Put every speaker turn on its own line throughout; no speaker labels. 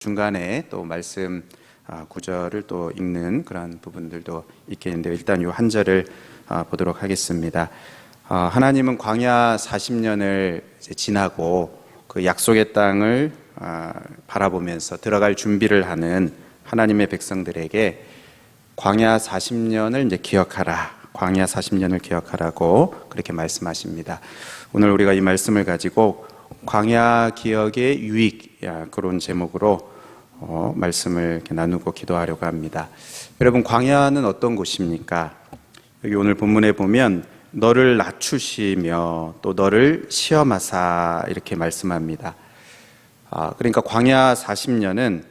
중간에 또 말씀 구절을 또 읽는 그런 부분들도 있겠는데 일단 이 한 절을 보도록 하겠습니다. 하나님은 광야 40년을 지나고 그 약속의 땅을 바라보면서 들어갈 준비를 하는 하나님의 백성들에게 광야 40년을 이제 기억하라, 광야 40년을 기억하라고 그렇게 말씀하십니다. 오늘 우리가 이 말씀을 가지고 광야 기억의 유익, 그런 제목으로 말씀을 이렇게 나누고 기도하려고 합니다. 여러분, 광야는 어떤 곳입니까? 여기 오늘 본문에 보면 너를 낮추시며 또 너를 시험하사 이렇게 말씀합니다. 그러니까 광야 40년은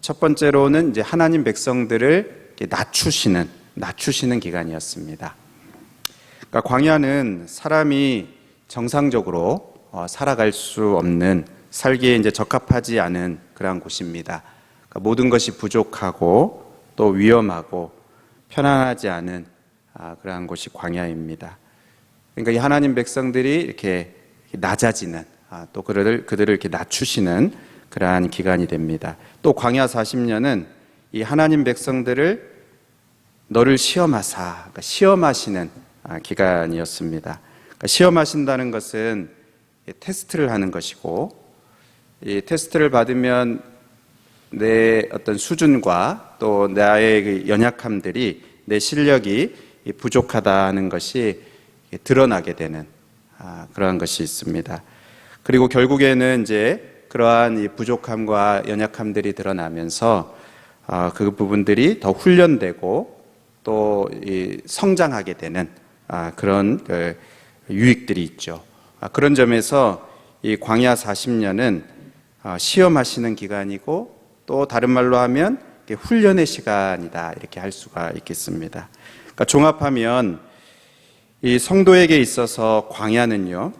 첫 번째로는 이제 하나님 백성들을 낮추시는 기간이었습니다. 그러니까 광야는 사람이 정상적으로 살아갈 수 없는, 살기에 이제 적합하지 않은 그러한 곳입니다. 그러니까 모든 것이 부족하고 또 위험하고 편안하지 않은 그러한 곳이 광야입니다. 그러니까 이 하나님 백성들이 이렇게 낮아지는, 또 그들을 이렇게 낮추시는 그러한 기간이 됩니다. 또 광야 40년은 이 하나님 백성들을 너를 시험하사, 그러니까 시험하시는 기간이었습니다. 그러니까 시험하신다는 것은 테스트를 하는 것이고, 이 테스트를 받으면 내 어떤 수준과 또 나의 그 연약함들이, 내 실력이 부족하다는 것이 드러나게 되는 그러한 것이 있습니다. 그리고 결국에는 이제 그러한 이 부족함과 연약함들이 드러나면서 그 부분들이 더 훈련되고 또 성장하게 되는 그런 유익들이 있죠. 그런 점에서 이 광야 40년은 시험하시는 기간이고, 또 다른 말로 하면 훈련의 시간이다, 이렇게 할 수가 있겠습니다. 그러니까 종합하면 이 성도에게 있어서 광야는요,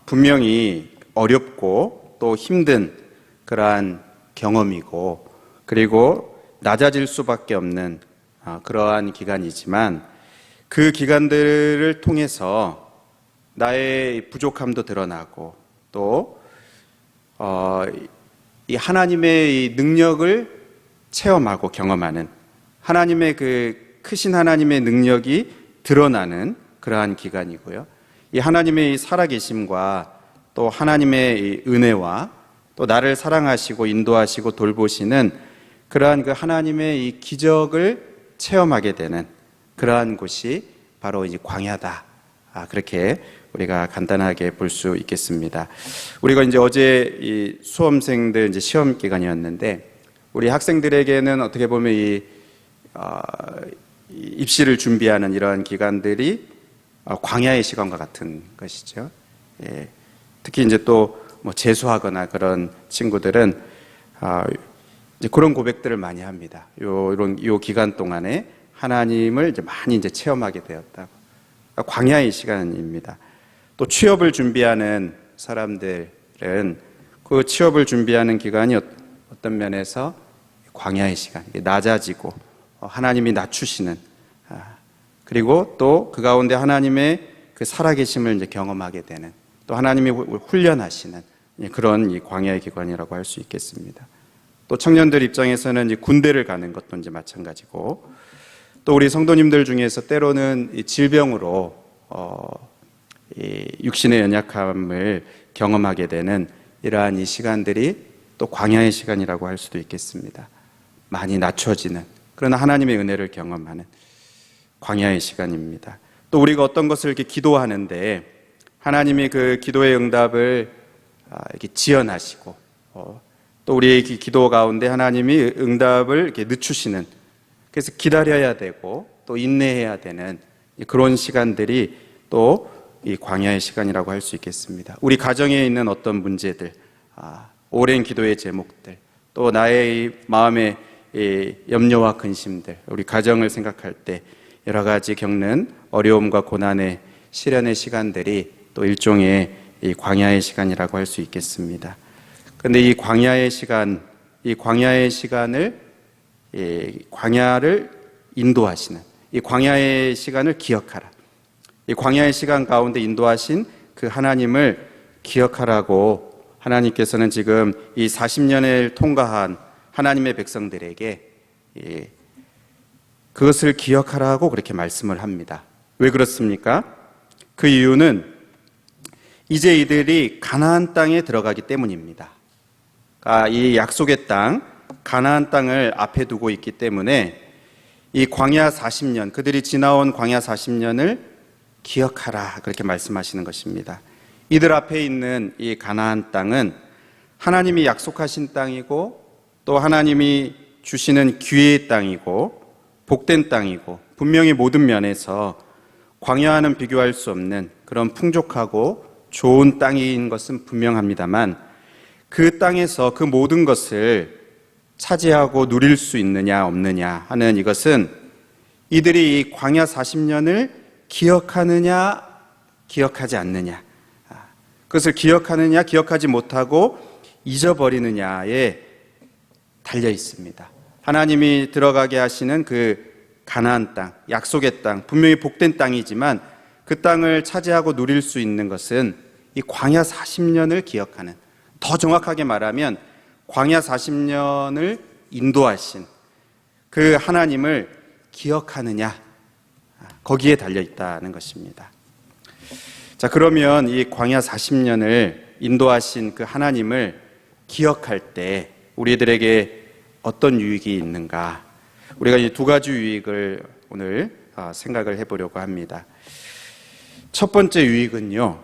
분명히 어렵고 또 힘든 그러한 경험이고, 그리고 낮아질 수밖에 없는 그러한 기간이지만, 그 기간들을 통해서 나의 부족함도 드러나고 또 이 하나님의 이 능력을 체험하고 경험하는, 하나님의 그 크신 하나님의 능력이 드러나는 그러한 기간이고요. 이 하나님의 이 살아계심과 또 하나님의 이 은혜와 또 나를 사랑하시고 인도하시고 돌보시는 그러한 그 하나님의 이 기적을 체험하게 되는 그러한 곳이 바로 이제 광야다. 그렇게 우리가 간단하게 볼 수 있겠습니다. 우리가 이제 어제 이 수험생들 이제 시험 기간이었는데, 우리 학생들에게는 어떻게 보면 이 입시를 준비하는 이러한 기간들이 광야의 시간과 같은 것이죠. 예. 특히 이제 또 뭐 재수하거나 그런 친구들은 이제 그런 고백들을 많이 합니다. 요 기간 동안에 하나님을 이제 많이 이제 체험하게 되었다고. 그러니까 광야의 시간입니다. 또 취업을 준비하는 사람들은 그 취업을 준비하는 기간이 어떤 면에서 광야의 시간, 낮아지고 하나님이 낮추시는, 그리고 또 그 가운데 하나님의 그 살아계심을 이제 경험하게 되는, 또 하나님이 훈련하시는 그런 이 광야의 기간이라고 할 수 있겠습니다. 또 청년들 입장에서는 이제 군대를 가는 것도 이제 마찬가지고, 또 우리 성도님들 중에서 때로는 이 질병으로 이 육신의 연약함을 경험하게 되는 이러한 이 시간들이 또 광야의 시간이라고 할 수도 있겠습니다. 많이 낮춰지는, 그러나 하나님의 은혜를 경험하는 광야의 시간입니다. 또 우리가 어떤 것을 이렇게 기도하는데 하나님이 그 기도의 응답을 이렇게 지연하시고, 또 우리의 기도 가운데 하나님이 응답을 이렇게 늦추시는, 그래서 기다려야 되고 또 인내해야 되는 그런 시간들이 또 이 광야의 시간이라고 할 수 있겠습니다. 우리 가정에 있는 어떤 문제들, 오랜 기도의 제목들, 또 나의 마음의 염려와 근심들, 우리 가정을 생각할 때 여러 가지 겪는 어려움과 고난의 시련의 시간들이 또 일종의 이 광야의 시간이라고 할 수 있겠습니다. 그런데 이 광야의 시간을 광야를 인도하시는, 이 광야의 시간을 기억하라, 이 광야의 시간 가운데 인도하신 그 하나님을 기억하라고 하나님께서는 지금 이 40년을 통과한 하나님의 백성들에게 그것을 기억하라고 그렇게 말씀을 합니다. 왜 그렇습니까? 그 이유는 이제 이들이 가나안 땅에 들어가기 때문입니다. 이 약속의 땅, 가나안 땅을 앞에 두고 있기 때문에 이 광야 40년, 그들이 지나온 광야 40년을 기억하라 그렇게 말씀하시는 것입니다. 이들 앞에 있는 이 가나안 땅은 하나님이 약속하신 땅이고 또 하나님이 주시는 기회의 땅이고 복된 땅이고 분명히 모든 면에서 광야와는 비교할 수 없는 그런 풍족하고 좋은 땅인 것은 분명합니다만 그 땅에서 그 모든 것을 차지하고 누릴 수 있느냐 없느냐 하는 이것은 이들이 이 광야 40년을 기억하느냐 기억하지 않느냐, 그것을 기억하느냐 기억하지 못하고 잊어버리느냐에 달려 있습니다. 하나님이 들어가게 하시는 그 가나안 땅, 약속의 땅, 분명히 복된 땅이지만 그 땅을 차지하고 누릴 수 있는 것은 이 광야 40년을 기억하는, 더 정확하게 말하면 광야 40년을 인도하신 그 하나님을 기억하느냐, 거기에 달려 있다는 것입니다. 자, 그러면 이 광야 40년을 인도하신 그 하나님을 기억할 때 우리들에게 어떤 유익이 있는가? 우리가 이 두 가지 유익을 오늘 생각을 해보려고 합니다. 첫 번째 유익은요,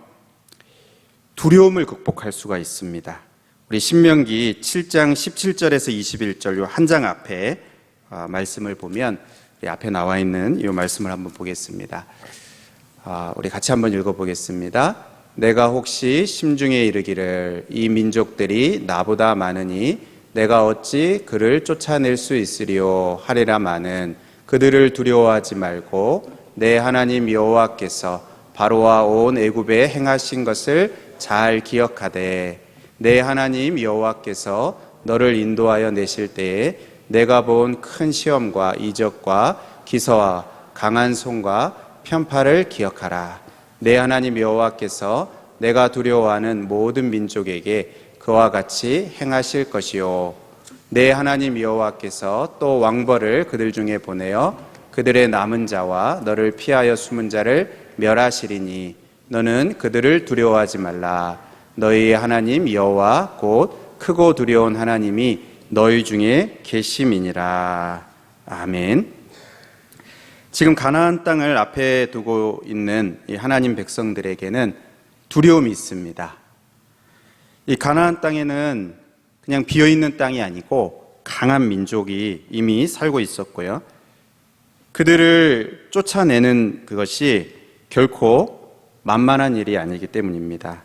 두려움을 극복할 수가 있습니다. 우리 신명기 7장 17절에서 21절 이 한 장 앞에 말씀을 보면 우리 앞에 나와 있는 이 말씀을 한번 보겠습니다. 우리 같이 한번 읽어보겠습니다. 내가 혹시 심중에 이르기를 이 민족들이 나보다 많으니 내가 어찌 그를 쫓아낼 수 있으리요 하리라마는 그들을 두려워하지 말고 내 하나님 여호와께서 바로와 온 애굽에 행하신 것을 잘 기억하되 내 하나님 여호와께서 너를 인도하여 내실 때에 내가 본 큰 시험과 이적과 기서와 강한 손과 편파를 기억하라. 내 하나님 여호와께서 내가 두려워하는 모든 민족에게 그와 같이 행하실 것이요 내 하나님 여호와께서 또 왕벌을 그들 중에 보내어 그들의 남은 자와 너를 피하여 숨은 자를 멸하시리니 너는 그들을 두려워하지 말라. 너희의 하나님 여호와 곧 크고 두려운 하나님이 너희 중에 계심이니라. 아멘. 지금 가나안 땅을 앞에 두고 있는 이 하나님 백성들에게는 두려움이 있습니다. 이 가나안 땅에는 그냥 비어있는 땅이 아니고 강한 민족이 이미 살고 있었고요. 그들을 쫓아내는 그것이 결코 만만한 일이 아니기 때문입니다.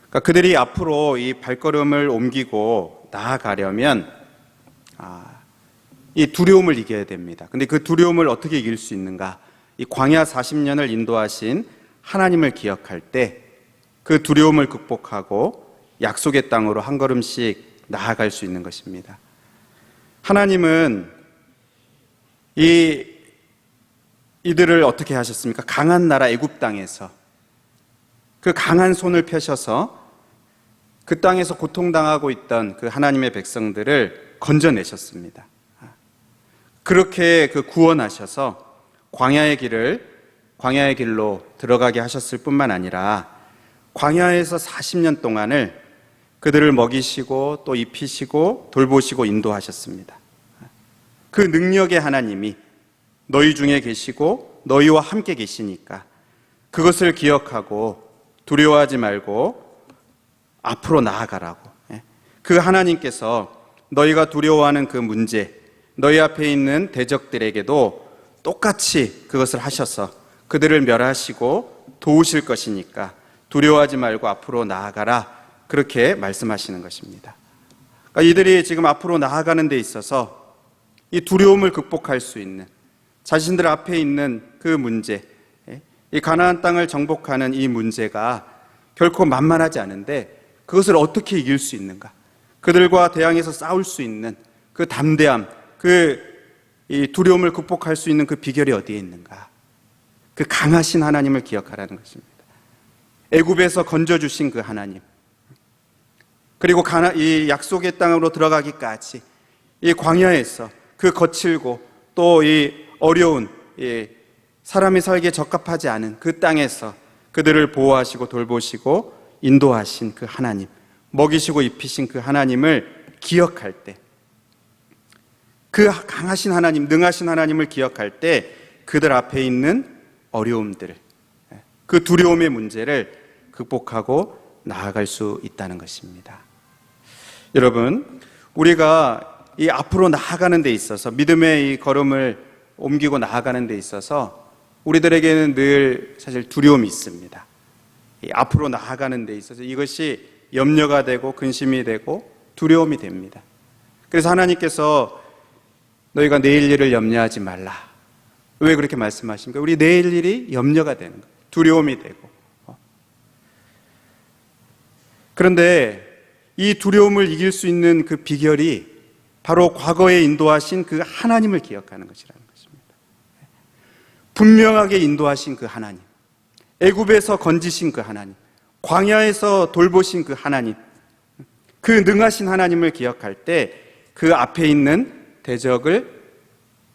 그러니까 그들이 앞으로 이 발걸음을 옮기고 나아가려면 이 두려움을 이겨야 됩니다. 근데 그 두려움을 어떻게 이길 수 있는가? 이 광야 40년을 인도하신 하나님을 기억할 때 그 두려움을 극복하고 약속의 땅으로 한 걸음씩 나아갈 수 있는 것입니다. 하나님은 이들을 어떻게 하셨습니까? 강한 나라 애굽 땅에서 그 강한 손을 펴셔서 그 땅에서 고통당하고 있던 그 하나님의 백성들을 건져내셨습니다. 그렇게 그 구원하셔서 광야의 길로 들어가게 하셨을 뿐만 아니라 광야에서 40년 동안을 그들을 먹이시고 또 입히시고 돌보시고 인도하셨습니다. 그 능력의 하나님이 너희 중에 계시고 너희와 함께 계시니까 그것을 기억하고 두려워하지 말고 앞으로 나아가라고. 그 하나님께서 너희가 두려워하는 그 문제, 너희 앞에 있는 대적들에게도 똑같이 그것을 하셔서 그들을 멸하시고 도우실 것이니까 두려워하지 말고 앞으로 나아가라, 그렇게 말씀하시는 것입니다. 그러니까 이들이 지금 앞으로 나아가는 데 있어서 이 두려움을 극복할 수 있는, 자신들 앞에 있는 그 문제, 이 가나안 땅을 정복하는 이 문제가 결코 만만하지 않은데 그것을 어떻게 이길 수 있는가? 그들과 대항해서 싸울 수 있는 그 담대함, 이 두려움을 극복할 수 있는 그 비결이 어디에 있는가? 그 강하신 하나님을 기억하라는 것입니다. 애굽에서 건져주신 그 하나님, 그리고 이 약속의 땅으로 들어가기까지 이 광야에서 그 거칠고 또 이 어려운 사람이 살기에 적합하지 않은 그 땅에서 그들을 보호하시고 돌보시고 인도하신 그 하나님, 먹이시고 입히신 그 하나님을 기억할 때, 그 강하신 하나님, 능하신 하나님을 기억할 때 그들 앞에 있는 어려움들, 그 두려움의 문제를 극복하고 나아갈 수 있다는 것입니다. 여러분, 우리가 이 앞으로 나아가는 데 있어서, 믿음의 이 걸음을 옮기고 나아가는 데 있어서 우리들에게는 늘 사실 두려움이 있습니다. 이 앞으로 나아가는 데 있어서 이것이 염려가 되고 근심이 되고 두려움이 됩니다. 그래서 하나님께서 너희가 내일 일을 염려하지 말라. 왜 그렇게 말씀하십니까? 우리 내일 일이 염려가 되는 거예요. 두려움이 되고. 그런데 이 두려움을 이길 수 있는 그 비결이 바로 과거에 인도하신 그 하나님을 기억하는 것이라는 것입니다. 분명하게 인도하신 그 하나님, 애굽에서 건지신 그 하나님, 광야에서 돌보신 그 하나님, 그 능하신 하나님을 기억할 때 그 앞에 있는 대적을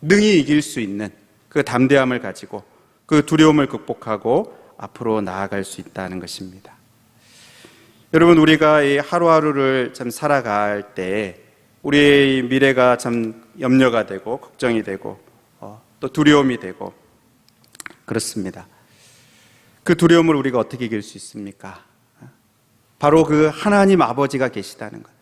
능히 이길 수 있는 그 담대함을 가지고 그 두려움을 극복하고 앞으로 나아갈 수 있다는 것입니다. 여러분, 우리가 이 하루하루를 참 살아갈 때 우리의 미래가 참 염려가 되고 걱정이 되고 또 두려움이 되고 그렇습니다. 그 두려움을 우리가 어떻게 이길 수 있습니까? 바로 그 하나님 아버지가 계시다는 것,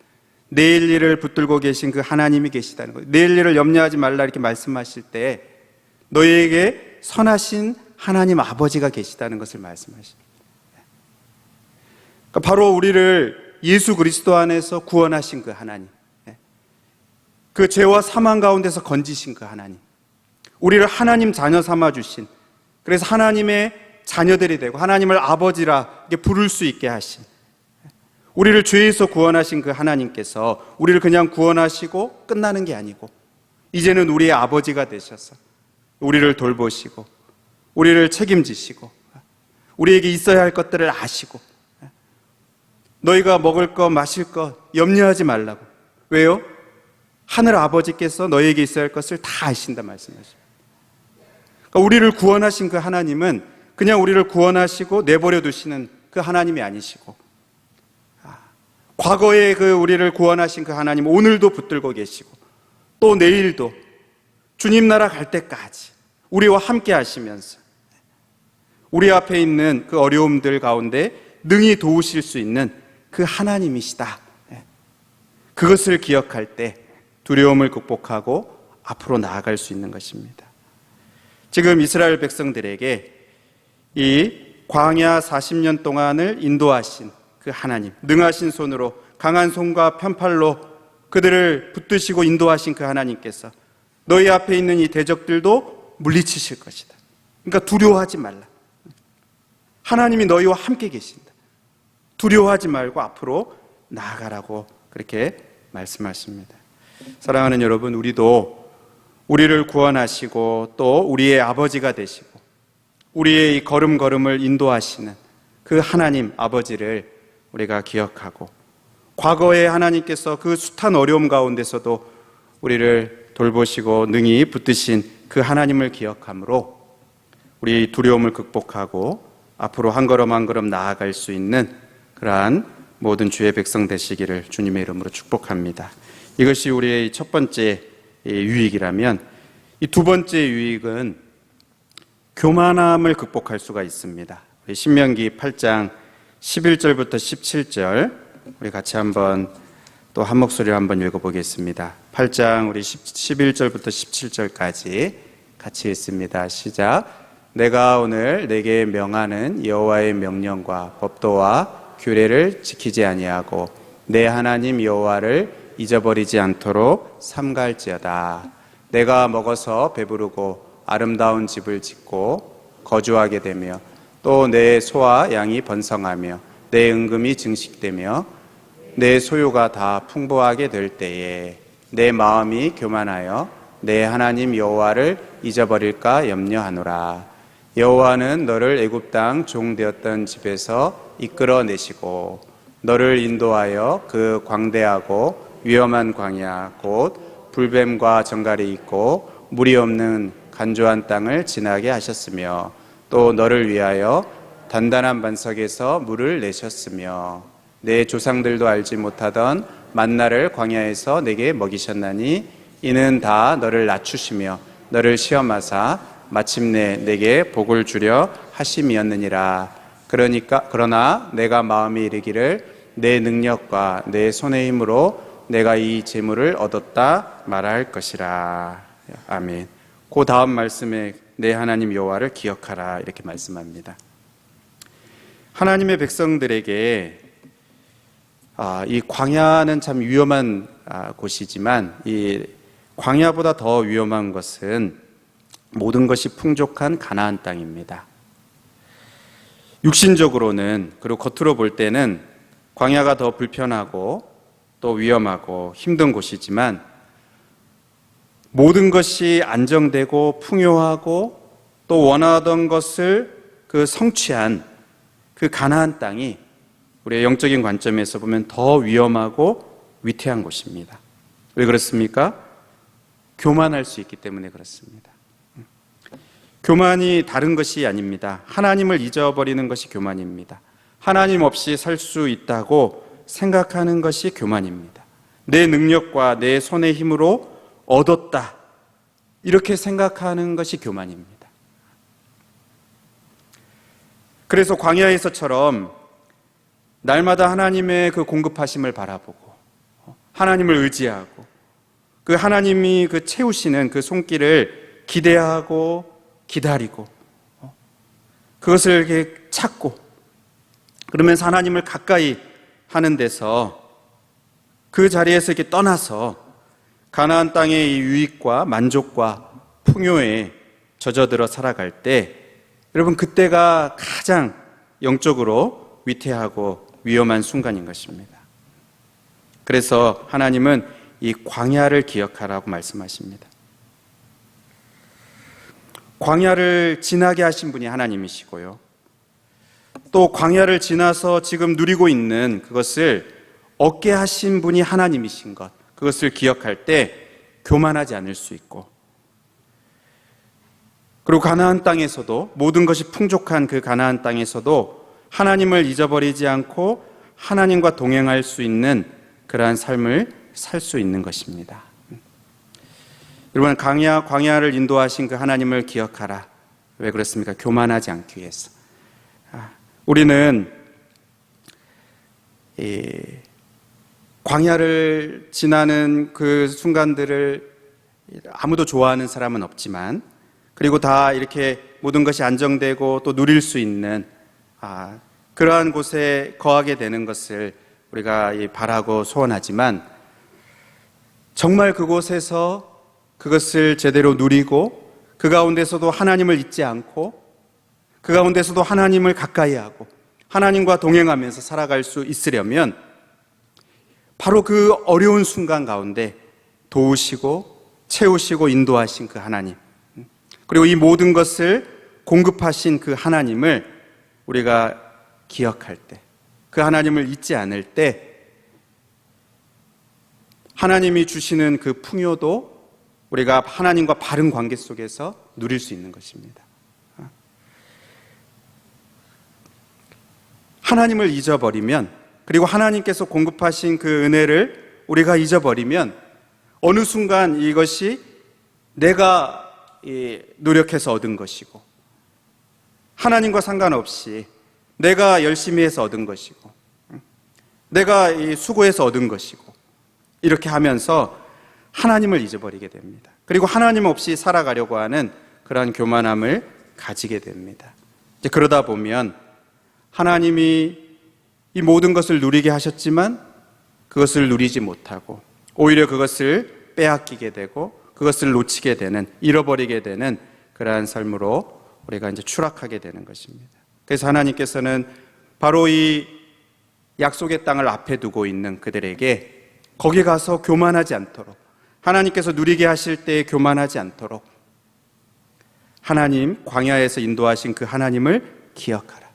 내일 일을 붙들고 계신 그 하나님이 계시다는 것, 내일 일을 염려하지 말라 이렇게 말씀하실 때 너희에게 선하신 하나님 아버지가 계시다는 것을 말씀하십니다. 그러니까 바로 우리를 예수 그리스도 안에서 구원하신 그 하나님, 그 죄와 사망 가운데서 건지신 그 하나님, 우리를 하나님 자녀 삼아주신, 그래서 하나님의 자녀들이 되고 하나님을 아버지라 부를 수 있게 하신, 우리를 죄에서 구원하신 그 하나님께서 우리를 그냥 구원하시고 끝나는 게 아니고 이제는 우리의 아버지가 되셔서 우리를 돌보시고 우리를 책임지시고 우리에게 있어야 할 것들을 아시고 너희가 먹을 것 마실 것 염려하지 말라고. 왜요? 하늘 아버지께서 너희에게 있어야 할 것을 다 아신다 말씀하십니다. 그러니까 우리를 구원하신 그 하나님은 그냥 우리를 구원하시고 내버려 두시는 그 하나님이 아니시고 과거에 그 우리를 구원하신 그 하나님 오늘도 붙들고 계시고 또 내일도 주님 나라 갈 때까지 우리와 함께 하시면서 우리 앞에 있는 그 어려움들 가운데 능히 도우실 수 있는 그 하나님이시다. 그것을 기억할 때 두려움을 극복하고 앞으로 나아갈 수 있는 것입니다. 지금 이스라엘 백성들에게 이 광야 40년 동안을 인도하신 그 하나님, 능하신 손으로 강한 손과 편팔로 그들을 붙드시고 인도하신 그 하나님께서 너희 앞에 있는 이 대적들도 물리치실 것이다. 그러니까 두려워하지 말라. 하나님이 너희와 함께 계신다. 두려워하지 말고 앞으로 나아가라고 그렇게 말씀하십니다. 사랑하는 여러분, 우리도 우리를 구원하시고 또 우리의 아버지가 되시고 우리의 이 걸음걸음을 인도하시는 그 하나님 아버지를 우리가 기억하고 과거에 하나님께서 그 숱한 어려움 가운데서도 우리를 돌보시고 능히 붙드신 그 하나님을 기억함으로 우리 두려움을 극복하고 앞으로 한 걸음 한 걸음 나아갈 수 있는 그러한 모든 주의 백성 되시기를 주님의 이름으로 축복합니다. 이것이 우리의 첫 번째 유익이라면 이 두 번째 유익은 교만함을 극복할 수가 있습니다. 신명기 8장 11절부터 17절 우리 같이 한번 또 한 목소리로 한번 읽어보겠습니다. 8장 우리 11절부터 17절까지 같이 읽습니다. 시작. 내가 오늘 내게 명하는 여호와의 명령과 법도와 규례를 지키지 아니하고 내 하나님 여호와를 잊어버리지 않도록 삼갈지어다. 내가 먹어서 배부르고 아름다운 집을 짓고 거주하게 되며 또 내 소와 양이 번성하며 내 은금이 증식되며 내 소유가 다 풍부하게 될 때에 내 마음이 교만하여 내 하나님 여호와를 잊어버릴까 염려하노라. 여호와는 너를 애굽 땅 종 되었던 집에서 이끌어내시고 너를 인도하여 그 광대하고 위험한 광야 곧 불뱀과 정갈이 있고 물이 없는 간조한 땅을 지나게 하셨으며 또 너를 위하여 단단한 반석에서 물을 내셨으며 내 조상들도 알지 못하던 만나를 광야에서 내게 먹이셨나니 이는 다 너를 낮추시며 너를 시험하사 마침내 내게 복을 주려 하심이었느니라. 그러나 내가 마음이 이르기를 내 능력과 내 손의 힘으로 내가 이 재물을 얻었다 말할 것이라. 아멘. 그 다음 말씀에 내 하나님 여호와를 기억하라 이렇게 말씀합니다. 하나님의 백성들에게 이 광야는 참 위험한 곳이지만 이 광야보다 더 위험한 것은 모든 것이 풍족한 가나안 땅입니다. 육신적으로는 그리고 겉으로 볼 때는 광야가 더 불편하고 또 위험하고 힘든 곳이지만 모든 것이 안정되고 풍요하고 또 원하던 것을 성취한 그 가나안 땅이 우리의 영적인 관점에서 보면 더 위험하고 위태한 곳입니다. 왜 그렇습니까? 교만할 수 있기 때문에 그렇습니다. 교만이 다른 것이 아닙니다. 하나님을 잊어버리는 것이 교만입니다. 하나님 없이 살 수 있다고 생각하는 것이 교만입니다. 내 능력과 내 손의 힘으로 얻었다 이렇게 생각하는 것이 교만입니다. 그래서 광야에서처럼 날마다 하나님의 그 공급하심을 바라보고 하나님을 의지하고 그 하나님이 그 채우시는 그 손길을 기대하고 기다리고 그것을 이렇게 찾고 그러면서 하나님을 가까이 하는 데서 그 자리에서 이렇게 떠나서 가나안 땅의 이 유익과 만족과 풍요에 젖어들어 살아갈 때 여러분 그때가 가장 영적으로 위태하고 위험한 순간인 것입니다. 그래서 하나님은 이 광야를 기억하라고 말씀하십니다. 광야를 지나게 하신 분이 하나님이시고요. 또 광야를 지나서 지금 누리고 있는 그것을 얻게 하신 분이 하나님이신 것, 그것을 기억할 때 교만하지 않을 수 있고, 그리고 가나안 땅에서도 모든 것이 풍족한 그 가나안 땅에서도 하나님을 잊어버리지 않고 하나님과 동행할 수 있는 그러한 삶을 살 수 있는 것입니다. 여러분, 광야를 인도하신 그 하나님을 기억하라. 왜 그렇습니까? 교만하지 않기 위해서. 우리는 광야를 지나는 그 순간들을 아무도 좋아하는 사람은 없지만, 그리고 다 이렇게 모든 것이 안정되고 또 누릴 수 있는 그러한 곳에 거하게 되는 것을 우리가 바라고 소원하지만, 정말 그곳에서 그것을 제대로 누리고 그 가운데서도 하나님을 잊지 않고 그 가운데서도 하나님을 가까이 하고 하나님과 동행하면서 살아갈 수 있으려면 바로 그 어려운 순간 가운데 도우시고 채우시고 인도하신 그 하나님, 그리고 이 모든 것을 공급하신 그 하나님을 우리가 기억할 때, 그 하나님을 잊지 않을 때 하나님이 주시는 그 풍요도 우리가 하나님과 바른 관계 속에서 누릴 수 있는 것입니다. 하나님을 잊어버리면, 그리고 하나님께서 공급하신 그 은혜를 우리가 잊어버리면 어느 순간 이것이 내가 노력해서 얻은 것이고 하나님과 상관없이 내가 열심히 해서 얻은 것이고 내가 수고해서 얻은 것이고 이렇게 하면서 하나님을 잊어버리게 됩니다. 그리고 하나님 없이 살아가려고 하는 그러한 교만함을 가지게 됩니다. 이제 그러다 보면 하나님이 이 모든 것을 누리게 하셨지만 그것을 누리지 못하고 오히려 그것을 빼앗기게 되고 그것을 놓치게 되는, 잃어버리게 되는 그러한 삶으로 우리가 이제 추락하게 되는 것입니다. 그래서 하나님께서는 바로 이 약속의 땅을 앞에 두고 있는 그들에게 거기 가서 교만하지 않도록, 하나님께서 누리게 하실 때에 교만하지 않도록 하나님 광야에서 인도하신 그 하나님을 기억하라.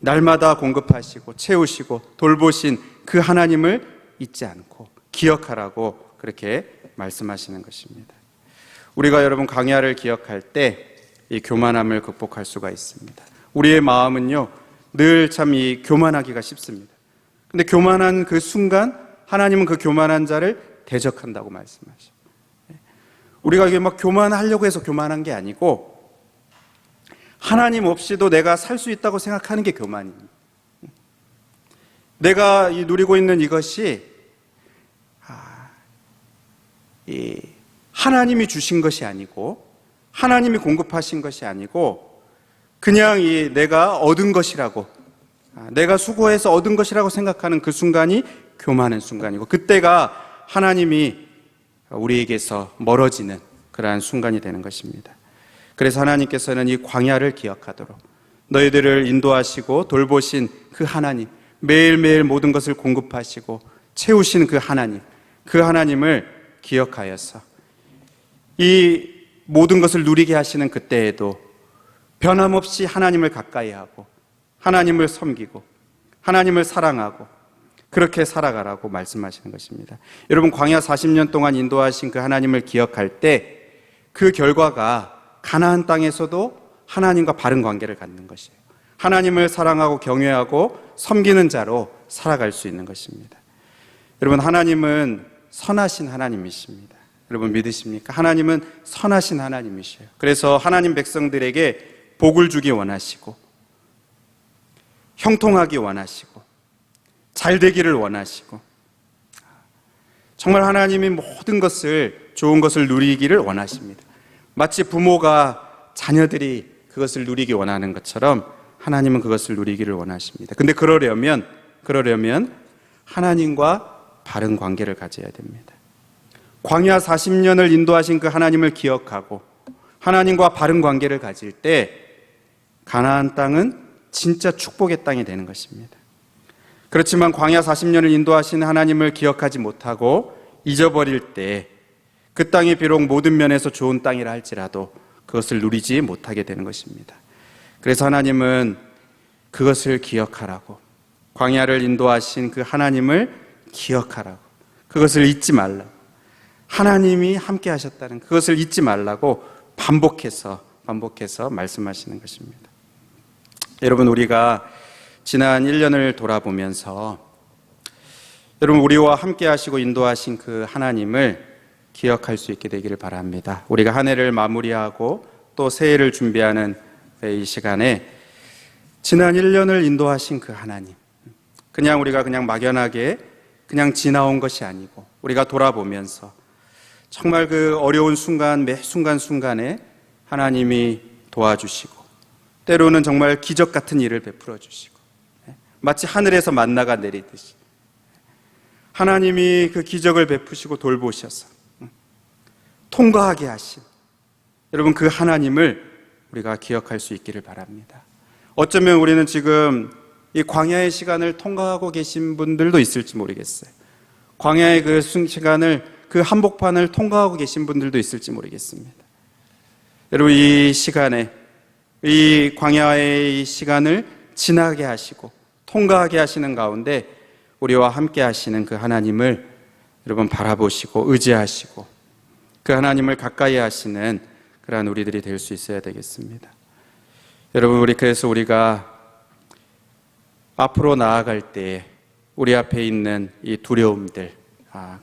날마다 공급하시고 채우시고 돌보신 그 하나님을 잊지 않고 기억하라고 그렇게 말씀하시는 것입니다. 우리가 여러분 광야를 기억할 때 이 교만함을 극복할 수가 있습니다. 우리의 마음은요 늘 참 이 교만하기가 쉽습니다. 근데 교만한 그 순간 하나님은 그 교만한 자를 대적한다고 말씀하셔요. 우리가 이게 막 교만하려고 해서 교만한 게 아니고 하나님 없이도 내가 살 수 있다고 생각하는 게 교만입니다. 내가 누리고 있는 이것이 하나님이 주신 것이 아니고 하나님이 공급하신 것이 아니고 그냥 내가 얻은 것이라고, 내가 수고해서 얻은 것이라고 생각하는 그 순간이 교만한 순간이고, 그때가 하나님이 우리에게서 멀어지는 그러한 순간이 되는 것입니다. 그래서 하나님께서는 이 광야를 기억하도록 너희들을 인도하시고 돌보신 그 하나님, 매일매일 모든 것을 공급하시고 채우신 그 하나님을 기억하여서 이 모든 것을 누리게 하시는 그때에도 변함없이 하나님을 가까이 하고 하나님을 섬기고 하나님을 사랑하고 그렇게 살아가라고 말씀하시는 것입니다. 여러분, 광야 40년 동안 인도하신 그 하나님을 기억할 때 그 결과가 가나안 땅에서도 하나님과 바른 관계를 갖는 것이에요. 하나님을 사랑하고 경외하고 섬기는 자로 살아갈 수 있는 것입니다. 여러분, 하나님은 선하신 하나님이십니다. 여러분 믿으십니까? 하나님은 선하신 하나님이셔요. 그래서 하나님 백성들에게 복을 주기 원하시고 형통하기 원하시고 잘 되기를 원하시고 정말 하나님이 모든 것을, 좋은 것을 누리기를 원하십니다. 마치 부모가 자녀들이 그것을 누리기 원하는 것처럼 하나님은 그것을 누리기를 원하십니다. 근데 그러려면 하나님과 바른 관계를 가져야 됩니다. 광야 40년을 인도하신 그 하나님을 기억하고 하나님과 바른 관계를 가질 때 가나안 땅은 진짜 축복의 땅이 되는 것입니다. 그렇지만 광야 40년을 인도하신 하나님을 기억하지 못하고 잊어버릴 때 그 땅이 비록 모든 면에서 좋은 땅이라 할지라도 그것을 누리지 못하게 되는 것입니다. 그래서 하나님은 그것을 기억하라고, 광야를 인도하신 그 하나님을 기억하라고, 그것을 잊지 말라고, 하나님이 함께 하셨다는 그것을 잊지 말라고 반복해서 말씀하시는 것입니다. 여러분, 우리가 지난 1년을 돌아보면서 여러분 우리와 함께 하시고 인도하신 그 하나님을 기억할 수 있게 되기를 바랍니다. 우리가 한 해를 마무리하고 또 새해를 준비하는 이 시간에 지난 1년을 인도하신 그 하나님, 그냥 우리가 그냥 막연하게 그냥 지나온 것이 아니고 우리가 돌아보면서 정말 그 어려운 순간, 매 순간순간에 하나님이 도와주시고 때로는 정말 기적 같은 일을 베풀어 주시고 마치 하늘에서 만나가 내리듯이 하나님이 그 기적을 베푸시고 돌보셔서 통과하게 하신 여러분 그 하나님을 우리가 기억할 수 있기를 바랍니다. 어쩌면 우리는 지금 이 광야의 시간을 통과하고 계신 분들도 있을지 모르겠어요. 광야의 그 시간을, 그 한복판을 통과하고 계신 분들도 있을지 모르겠습니다. 여러분 이 시간에, 이 광야의 시간을 지나게 하시고 통과하게 하시는 가운데 우리와 함께 하시는 그 하나님을 여러분 바라보시고 의지하시고 그 하나님을 가까이 하시는 그러한 우리들이 될 수 있어야 되겠습니다. 여러분, 그래서 우리가 앞으로 나아갈 때 우리 앞에 있는 이 두려움들,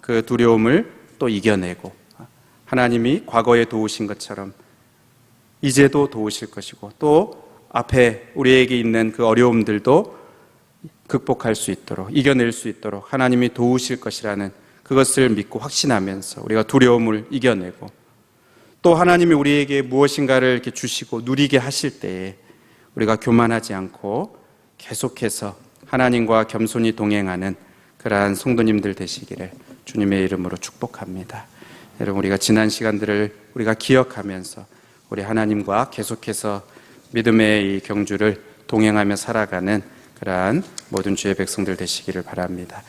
그 두려움을 또 이겨내고 하나님이 과거에 도우신 것처럼 이제도 도우실 것이고 또 앞에 우리에게 있는 그 어려움들도 극복할 수 있도록, 이겨낼 수 있도록 하나님이 도우실 것이라는 그것을 믿고 확신하면서 우리가 두려움을 이겨내고 또 하나님이 우리에게 무엇인가를 이렇게 주시고 누리게 하실 때에 우리가 교만하지 않고 계속해서 하나님과 겸손히 동행하는 그러한 성도님들 되시기를 주님의 이름으로 축복합니다. 여러분, 우리가 지난 시간들을 우리가 기억하면서 우리 하나님과 계속해서 믿음의 이 경주를 동행하며 살아가는 그러한 모든 주의 백성들 되시기를 바랍니다.